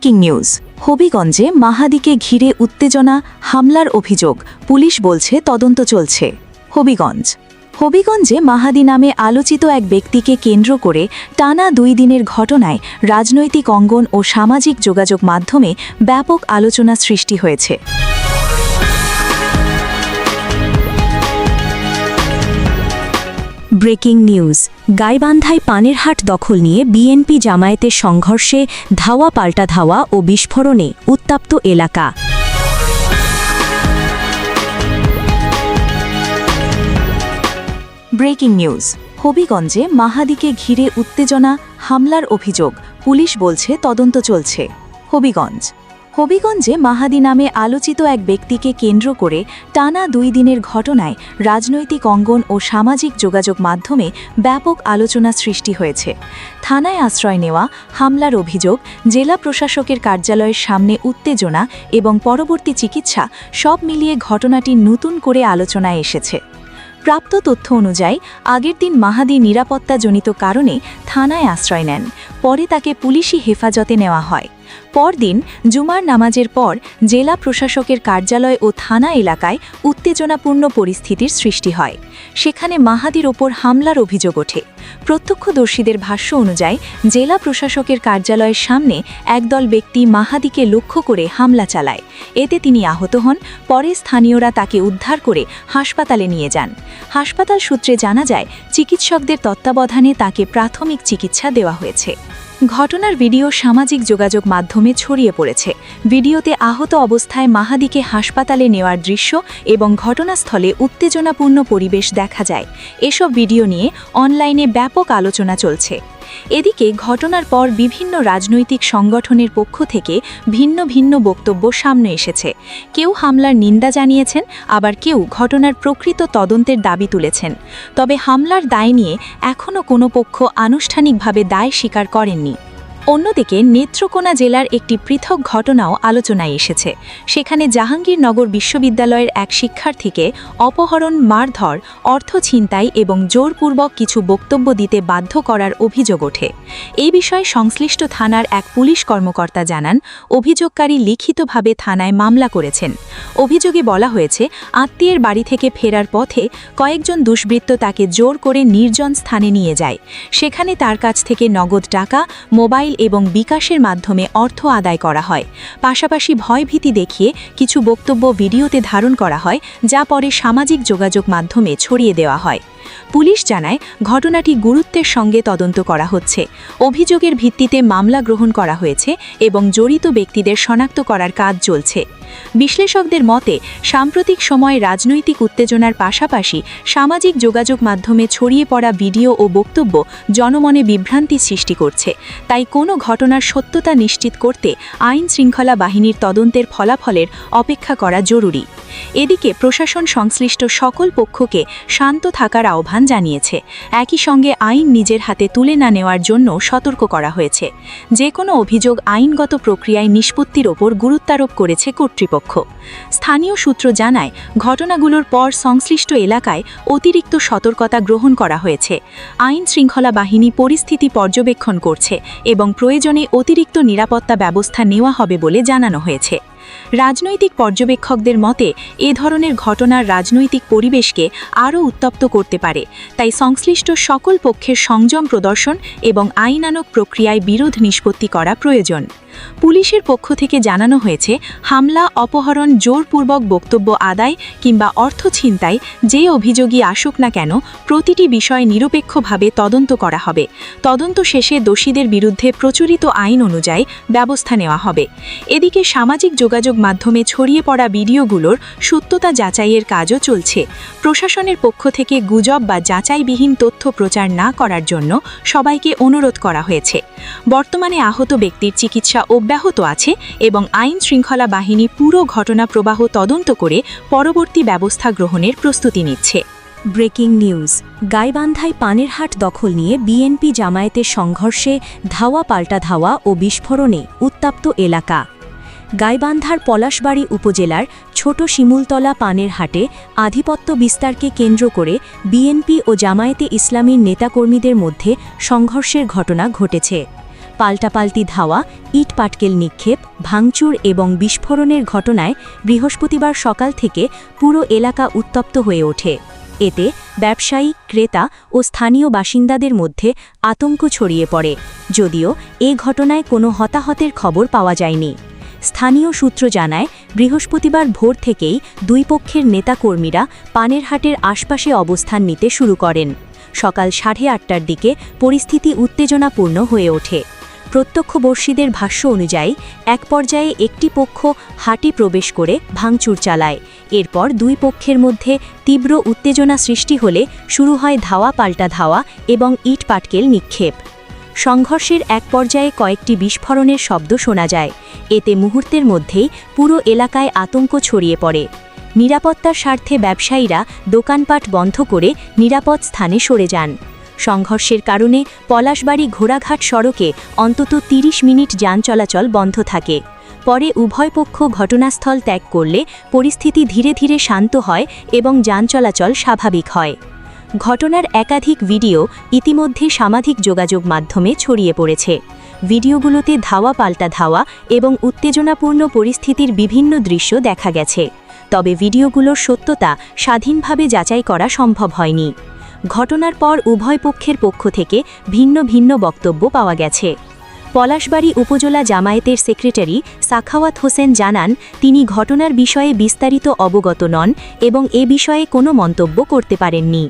Breaking news. হবিগঞ্জে মাহাদিকে ঘিরে উত্তেজনা, হামলার অভিযোগ। পুলিশ বলছে তদন্ত চলছে। হবিগঞ্জে মাহাদি নামে আলোচিত এক ব্যক্তিকে কেন্দ্র করে টানা 2 দিনের ঘটনায় রাজনৈতিক অঙ্গন ও সামাজিক যোগাযোগ মাধ্যমে ব্যাপক আলোচনা সৃষ্টি হয়েছে। Breaking news. গাইবান্ধায় পানের হাট দখল নিয়ে বিএনপি জামায়াতের সংঘর্ষে ধাওয়া পাল্টা ধাওয়া ও বিস্ফোরণে উত্তপ্ত এলাকা। Breaking news. হবিগঞ্জে মাহাদিকে ঘিরে উত্তেজনা, হামলার অভিযোগ। পুলিশ বলছে তদন্ত চলছে। হবিগঞ্জে মাহাদি নামে আলোচিত এক ব্যক্তিকে কেন্দ্র করে টানা 2 দিনের ঘটনায় রাজনৈতিক অঙ্গন ও সামাজিক যোগাযোগ মাধ্যমে ব্যাপক আলোচনা সৃষ্টি হয়েছে। থানায় আশ্রয় নেওয়া, হামলার অভিযোগ, জেলা প্রশাসকের কার্যালয়ের সামনে উত্তেজনা এবং পরবর্তী চিকিৎসা সব মিলিয়ে ঘটনাটি নতুন করে আলোচনায় এসেছে। প্রাপ্ত তথ্য অনুযায়ী আগের দিন মাহাদি নিরাপত্তাজনিত কারণে থানায় আশ্রয় নেন। পরে তাকে পুলিশি হেফাজতে নেওয়া হয়। পরদিন জুমার নামাজের পর জেলা প্রশাসকের কার্যালয় ও থানা এলাকায় উত্তেজনাপূর্ণ পরিস্থিতির সৃষ্টি হয়। সেখানে মাহাদির ওপর হামলার অভিযোগ ওঠে। প্রত্যক্ষদর্শীদের ভাষ্য অনুযায়ী জেলা প্রশাসকের কার্যালয়ের সামনে একদল ব্যক্তি মাহাদিকে লক্ষ্য করে হামলা চালায়। এতে তিনি আহত হন। পরে স্থানীয়রা তাকে উদ্ধার করে হাসপাতালে নিয়ে যান। হাসপাতাল সূত্রে জানা যায়, চিকিৎসকদের তত্ত্বাবধানে তাকে প্রাথমিক চিকিৎসা দেওয়া হয়েছে। ঘটনার ভিডিও সামাজিক যোগাযোগ মাধ্যমে ছড়িয়ে পড়েছে। ভিডিওতে আহত অবস্থায় মাহাদিকে হাসপাতালে নেওয়ার দৃশ্য এবং ঘটনাস্থলে উত্তেজনাপূর্ণ পরিবেশ দেখা যায়। এসব ভিডিও নিয়ে অনলাইনে ব্যাপক আলোচনা চলছে। এদিকে ঘটনার পর বিভিন্ন রাজনৈতিক সংগঠনের পক্ষ থেকে ভিন্ন ভিন্ন বক্তব্য সামনে এসেছে। কেউ হামলার নিন্দা জানিয়েছেন, আবার কেউ ঘটনার প্রকৃত তদন্তের দাবি তুলেছেন। তবে হামলার দায় নিয়ে এখনও কোনো পক্ষ আনুষ্ঠানিকভাবে দায় স্বীকার করেননি। অন্যদিকে নেত্রকোনা জেলার একটি পৃথক ঘটনাও আলোচনায় এসেছে। সেখানে জাহাঙ্গীরনগর বিশ্ববিদ্যালয়ের এক শিক্ষার্থীকে অপহরণ, মারধর, অর্থ ছিনতাই এবং জোরপূর্বক কিছু বক্তব্য দিতে বাধ্য করার অভিযোগ ওঠে। এই বিষয়ে সংশ্লিষ্ট থানার এক পুলিশ কর্মকর্তা জানান, অভিযোগকারী লিখিতভাবে থানায় মামলা করেছেন। অভিযোগে বলা হয়েছে, আত্মীয়ের বাড়ি থেকে ফেরার পথে কয়েকজন দুষ্বৃত্ত তাকে জোর করে নির্জন স্থানে নিয়ে যায়। সেখানে তার কাছ থেকে নগদ টাকা, মোবাইল এবং বিকাশের মাধ্যমে অর্থ আদায় করা হয়। পাশাপাশি ভয়ভীতি দেখিয়ে কিছু বক্তব্য ভিডিওতে ধারণ করা হয়, যা পরে সামাজিক যোগাযোগ মাধ্যমে ছড়িয়ে দেওয়া হয়। পুলিশ জানায়, ঘটনাটি গুরুত্বের সঙ্গে তদন্ত করা হচ্ছে। অভিযোগের ভিত্তিতে মামলা গ্রহণ করা হয়েছে এবং জড়িত ব্যক্তিদের শনাক্ত করার কাজ চলছে। বিশ্লেষকদের মতে, সাম্প্রতিক সময়ে রাজনৈতিক উত্তেজনার পাশাপাশি সামাজিক যোগাযোগ মাধ্যমে ছড়িয়ে পড়া ভিডিও ও বক্তব্য জনমনে বিভ্রান্তি সৃষ্টি করছে। তাই কোনো ঘটনার সত্যতা নিশ্চিত করতে আইন শৃঙ্খলা বাহিনীর তদন্তের ফলাফলের অপেক্ষা করা জরুরি। এদিকে প্রশাসন সংশ্লিষ্ট সকল পক্ষকে শান্ত থাকার আহ্বান জানিয়েছে। একই সঙ্গে আইন নিজের হাতে তুলে না নেওয়ার জন্য সতর্ক করা হয়েছে। যে কোনো অভিযোগ আইনগত প্রক্রিয়ায় নিষ্পত্তির ওপর গুরুত্বারোপ করেছে কর্তৃপক্ষ। স্থানীয় সূত্র জানায়, ঘটনাগুলোর পর সংশ্লিষ্ট এলাকায় অতিরিক্ত সতর্কতা গ্রহণ করা হয়েছে। আইন শৃঙ্খলা বাহিনী পরিস্থিতি পর্যবেক্ষণ করছে এবং প্রয়োজনে অতিরিক্ত নিরাপত্তা ব্যবস্থা নেওয়া হবে বলে জানানো হয়েছে। রাজনৈতিক পর্যবেক্ষকদের মতে, এ ধরনের ঘটনার রাজনৈতিক পরিবেশকে আরও উত্তপ্ত করতে পারে। তাই সংশ্লিষ্ট সকল পক্ষের সংযম প্রদর্শন এবং আইনানুগ প্রক্রিয়ায় বিরোধ নিষ্পত্তি করা প্রয়োজন। পুলিশের পক্ষ থেকে জানানো হয়েছে, হামলা, অপহরণ, জোরপূর্বক বক্তব্য আদায় কিংবা অর্থ ছিনতাই যে অভিযোগই আসুক না কেন, প্রতিটি বিষয় নিরপেক্ষভাবে তদন্ত করা হবে। তদন্ত শেষে দোষীদের বিরুদ্ধে প্রচলিত আইন অনুযায়ী ব্যবস্থা নেওয়া হবে। এদিকে সামাজিক যোগাযোগ মাধ্যমে ছড়িয়ে পড়া ভিডিওগুলোর সত্যতা যাচাইয়ের কাজও চলছে। প্রশাসনের পক্ষ থেকে গুজব বা যাচাইবিহীন তথ্য প্রচার না করার জন্য সবাইকে অনুরোধ করা হয়েছে। বর্তমানে আহত ব্যক্তির চিকিৎসা অব্যাহত আছে এবং আইন শৃঙ্খলা বাহিনী পুরো ঘটনা প্রবাহ তদন্ত করে পরবর্তী ব্যবস্থা গ্রহণের প্রস্তুতি নিচ্ছে। Breaking news. গাইবান্ধায় পানের হাট দখল নিয়ে বিএনপি জামায়াতের সংঘর্ষে ধাওয়া পাল্টা ধাওয়া ও বিস্ফোরণে উত্তপ্ত এলাকা। গাইবান্ধার পলাশবাড়ী উপজেলার ছোট শিমুলতলা পানের হাটে আধিপত্য বিস্তারকে কেন্দ্র করে বিএনপি ও জামায়াতে ইসলামীর নেতাকর্মীদের মধ্যে সংঘর্ষের ঘটনা ঘটেছে। পাল্টাপাল্টি ধাওয়া, ইট পাটকেল নিক্ষেপ, ভাঙচুর এবং বিস্ফোরণের ঘটনায় বৃহস্পতিবার সকাল থেকে পুরো এলাকা উত্তপ্ত হয়ে ওঠে। এতে ব্যবসায়ী, ক্রেতা ও স্থানীয় বাসিন্দাদের মধ্যে আতঙ্ক ছড়িয়ে পড়ে, যদিও এ ঘটনায় কোনো হতাহতের খবর পাওয়া যায়নি। স্থানীয় সূত্র জানায়, বৃহস্পতিবার ভোর থেকেই দুই পক্ষের নেতাকর্মীরা পানেরহাটের আশপাশে অবস্থান নিতে শুরু করেন। সকাল 8:30টার দিকে পরিস্থিতি উত্তেজনাপূর্ণ হয়ে ওঠে। প্রত্যক্ষদর্শীদের ভাষ্য অনুযায়ী এক পর্যায়ে একটি পক্ষ হাটে প্রবেশ করে ভাঙচুর চালায়। এরপর দুই পক্ষের মধ্যে তীব্র উত্তেজনা সৃষ্টি হলে শুরু হয় ধাওয়া পাল্টা ধাওয়া এবং ইট পাটকেল নিক্ষেপ। সংঘর্ষের এক পর্যায়ে কয়েকটি বিস্ফোরণের শব্দ শোনা যায়। এতে মুহূর্তের মধ্যেই পুরো এলাকায় আতঙ্ক ছড়িয়ে পড়ে। নিরাপত্তার স্বার্থে ব্যবসায়ীরা দোকানপাট বন্ধ করে নিরাপদ স্থানে সরে যান। সংঘর্ষের কারণে পলাশবাড়ি ঘোড়াঘাট সড়কে অন্তত 30 মিনিট যান চলাচল বন্ধ থাকে। পরে উভয় পক্ষ ঘটনাস্থল ত্যাগ করলে পরিস্থিতি ধীরে ধীরে শান্ত হয় এবং যান চলাচল স্বাভাবিক হয়। ঘটনার একাধিক ভিডিও ইতিমধ্যে সামাজিক যোগাযোগ মাধ্যমে ছড়িয়ে পড়েছে। ভিডিওগুলোতে ধাওয়া পাল্টা ধাওয়া এবং উত্তেজনাপূর্ণ পরিস্থিতির বিভিন্ন দৃশ্য দেখা গেছে। তবে ভিডিওগুলোর সত্যতা স্বাধীনভাবে যাচাই করা সম্ভব হয়নি। ঘটনার পর উভয় পক্ষের পক্ষ থেকে ভিন্ন ভিন্ন বক্তব্য পাওয়া গেছে। পলাশবাড়ি উপজেলা জামায়াতের সেক্রেটারি সাখাওয়াত হোসেন জানান, তিনি ঘটনার বিষয়ে বিস্তারিত অবগত নন এবং এ বিষয়ে কোনো মন্তব্য করতে পারেননি।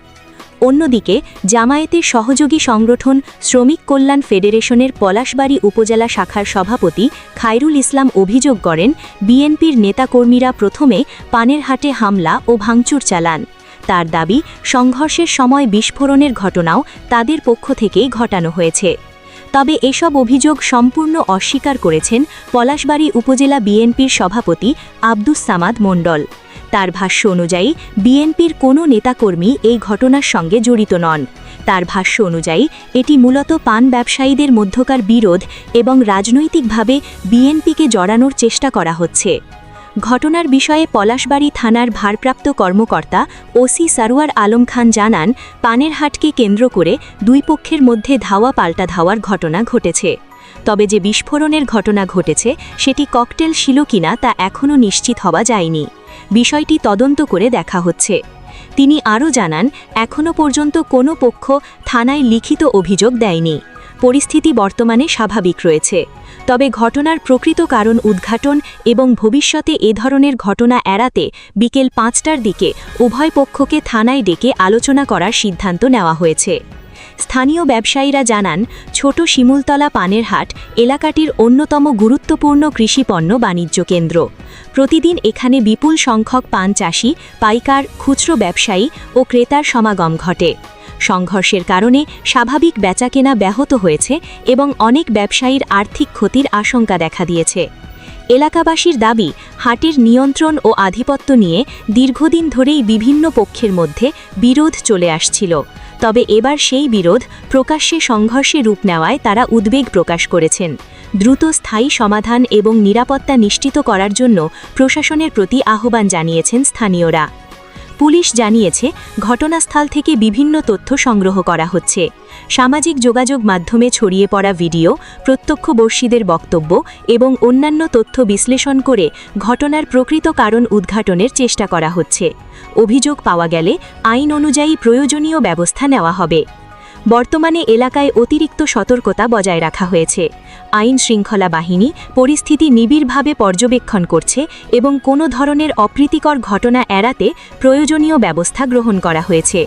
অন্যদিকে জামায়াতের সহযোগী সংগঠন শ্রমিক কল্যাণ ফেডারেশনের পলাশবাড়ি উপজেলা শাখার সভাপতি খায়রুল ইসলাম অভিযোগ করেন, বিএনপির নেতাকর্মীরা প্রথমে পানেরহাটে হামলা ও ভাঙচুর চালান। তার দাবি, সংঘর্ষের সময় বিস্ফোরণের ঘটনাও তাদের পক্ষ থেকেই ঘটানো হয়েছে। তবে এসব অভিযোগ সম্পূর্ণ অস্বীকার করেছেন পলাশবাড়ি উপজেলা বিএনপির সভাপতি আব্দুস সামাদ মণ্ডল। তার ভাষ্য অনুযায়ী বিএনপির কোনো নেতাকর্মী এই ঘটনার সঙ্গে জড়িত নন। তার ভাষ্য অনুযায়ী এটি মূলত পান ব্যবসায়ীদের মধ্যকার বিরোধ এবং রাজনৈতিকভাবে বিএনপিকে জড়ানোর চেষ্টা করা হচ্ছে। ঘটনার বিষয়ে পলাশবাড়ি থানার ভারপ্রাপ্ত কর্মকর্তা ওসি সারোয়ার আলম খান জানান, পানেরহাটকে কেন্দ্র করে দুই পক্ষের মধ্যে ধাওয়া পাল্টা ধাওয়ার ঘটনা ঘটেছে। তবে যে বিস্ফোরণের ঘটনা ঘটেছে সেটি ককটেল ছিল কিনা তা এখনও নিশ্চিত হওয়া যায়নি। বিষয়টি তদন্ত করে দেখা হচ্ছে। তিনি আরও জানান, এখনও পর্যন্ত কোনো পক্ষ থানায় লিখিত অভিযোগ দেয়নি। পরিস্থিতি বর্তমানে স্বাভাবিক রয়েছে। তবে ঘটনার প্রকৃত কারণ উদ্ঘাটন এবং ভবিষ্যতে এ ধরনের ঘটনা এড়াতে বিকেল 5টার দিকে উভয় পক্ষকে থানায় ডেকে আলোচনা করার সিদ্ধান্ত নেওয়া হয়েছে। স্থানীয় ব্যবসায়ীরা জানান, ছোট শিমুলতলা পানেরহাট এলাকাটির অন্যতম গুরুত্বপূর্ণ কৃষিপণ্য বাণিজ্য কেন্দ্র। প্রতিদিন এখানে বিপুল সংখ্যক পান চাষি, পাইকার, খুচরো ব্যবসায়ী ও ক্রেতার সমাগম ঘটে। সংঘর্ষের কারণে স্বাভাবিক বেচাকেনা ব্যাহত হয়েছে এবং অনেক ব্যবসায়ীর আর্থিক ক্ষতির আশঙ্কা দেখা দিয়েছে। এলাকাবাসীর দাবি, হাটের নিয়ন্ত্রণ ও আধিপত্য নিয়ে দীর্ঘদিন ধরেই বিভিন্ন পক্ষের মধ্যে বিরোধ চলে আসছিল। তবে এবার সেই বিরোধ প্রকাশ্যে সংঘর্ষে রূপ নেওয়ায় তারা উদ্বেগ প্রকাশ করেছেন। দ্রুত স্থায়ী সমাধান এবং নিরাপত্তা নিশ্চিত করার জন্য প্রশাসনের প্রতি আহ্বান জানিয়েছেন স্থানীয়রা। পুলিশ জানিয়েছে, ঘটনাস্থল থেকে বিভিন্ন তথ্য সংগ্রহ করা হচ্ছে। সামাজিক যোগাযোগ মাধ্যমে ছড়িয়ে পড়া ভিডিও, প্রত্যক্ষদর্শীদের বক্তব্য এবং অন্যান্য তথ্য বিশ্লেষণ করে ঘটনার প্রকৃত কারণ উদ্ঘাটনের চেষ্টা করা হচ্ছে। অভিযোগ পাওয়া গেলে আইন অনুযায়ী প্রয়োজনীয় ব্যবস্থা নেওয়া হবে। বর্তমানে এলাকায় অতিরিক্ত সতর্কতা বজায় রাখা হয়েছে। আইন শৃঙ্খলা বাহিনী পরিস্থিতি নিবিড়ভাবে পর্যবেক্ষণ করছে এবং কোনো ধরনের অপ্রীতিকর ঘটনা এড়াতে প্রয়োজনীয় ব্যবস্থা গ্রহণ করা হয়েছে।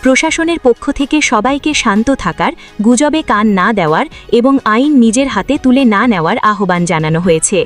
প্রশাসনের পক্ষ থেকে সবাইকে শান্ত থাকার, গুজবে কান না দেওয়ার এবং আইন নিজের হাতে তুলে না নেওয়ার আহ্বান জানানো হয়েছে।